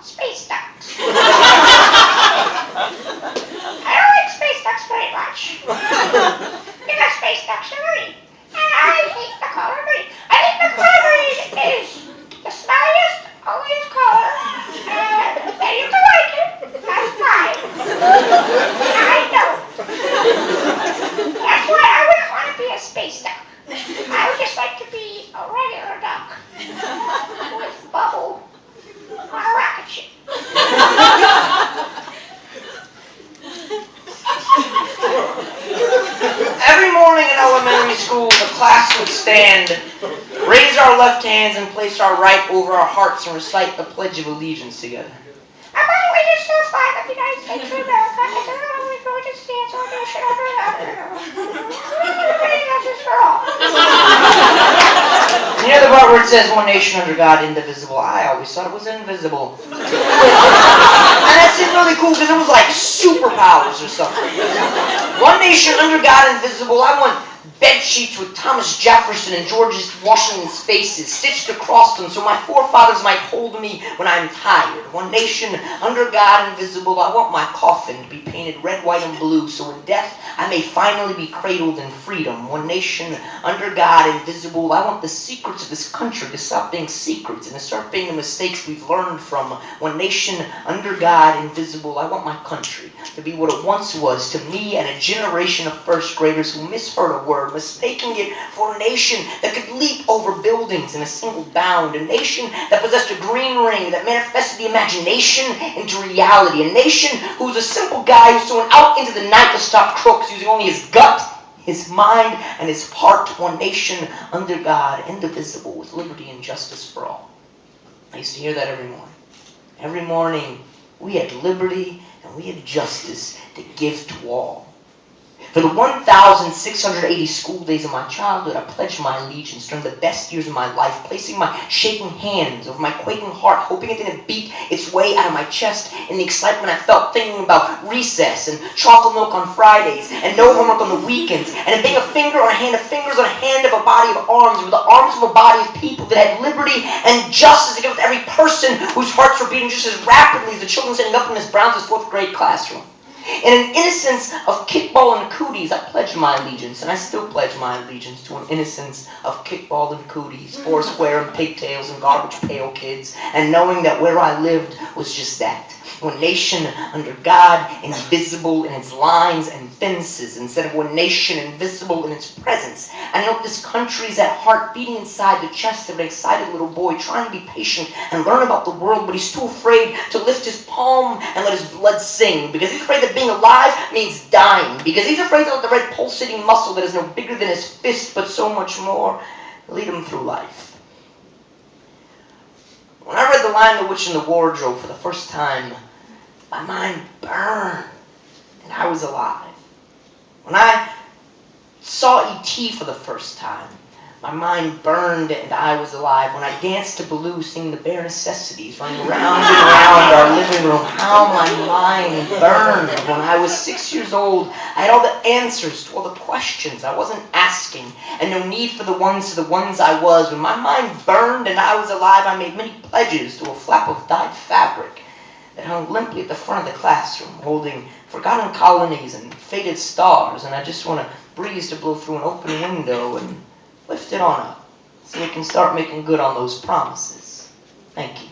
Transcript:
space ducks. I don't like space ducks very much. Because space ducks are green. And I hate the color green. I think the color green is the smelliest, ugliest color. And you can like it. That's fine. I don't. That's why I wouldn't want to be a space duck. I would just like to be a regular duck with bubble on a rocket ship. Every morning in elementary school, the class would stand, raise our left hands and place our right over our hearts and recite the Pledge of Allegiance together. I pledge allegiance to the flag of the United States of America and to the republic for which it stands, one nation under God, justice for all. You know the part where it says one nation under God, indivisible? I always thought it was invisible. And that seemed really cool because it was like superpowers or something. One nation under God, invisible. I want bed sheets with Thomas Jefferson and George Washington's faces stitched across them so my forefathers might hold me when I'm tired. One nation under God, invisible. I want my coffin to be painted red, white, and blue so in death I may finally be cradled in freedom. One nation under God, invisible. I want the secrets of this country to stop being secrets and to start being the mistakes we've learned from. One nation under God, invisible. I want my country to be what it once was to me and a generation of first graders who misheard a word, mistaking it for a nation that could leap over buildings in a single bound, a nation that possessed a green ring that manifested the imagination into reality, a nation who was a simple guy who went out into the night to stop crooks using only his gut, his mind, and his heart. One nation under God, indivisible, with liberty and justice for all. I used to hear that every morning. Every morning we had liberty and we had justice to give to all. For the 1,680 school days of my childhood, I pledged my allegiance during the best years of my life, placing my shaking hands over my quaking heart, hoping it didn't beat its way out of my chest in the excitement I felt thinking about recess and chocolate milk on Fridays and no homework on the weekends and being a finger on a hand of fingers on a hand of a body of arms with the arms of a body of people that had liberty and justice to give to every person whose hearts were beating just as rapidly as the children sitting up in Miss Brown's fourth grade classroom. In an innocence of kickball and cooties, I pledged my allegiance, and I still pledge my allegiance to an innocence of kickball and cooties, foursquare and pigtails and garbage pail kids, and knowing that where I lived was just that. One nation under God, invisible in its lines and fences, instead of one nation invisible in its presence. I know this country's at heart beating inside the chest of an excited little boy trying to be patient and learn about the world, but he's too afraid to lift his palm and let his blood sing, because he's afraid that being alive means dying, because he's afraid to let the red pulsating muscle that is no bigger than his fist but so much more lead him through life. When I read The Lion, the Witch, and the Wardrobe for the first time, my mind burned, and I was alive. When I saw E.T. for the first time, my mind burned and I was alive. When I danced to Baloo singing the bare necessities, running round and round our living room, how my mind burned. When I was 6 years old, I had all the answers to all the questions I wasn't asking, and no need for the ones I was. When my mind burned and I was alive, I made many pledges to a flap of dyed fabric that hung limply at the front of the classroom, holding forgotten colonies and faded stars, and I just want a breeze to blow through an open window and lift it on up so we can start making good on those promises. Thank you.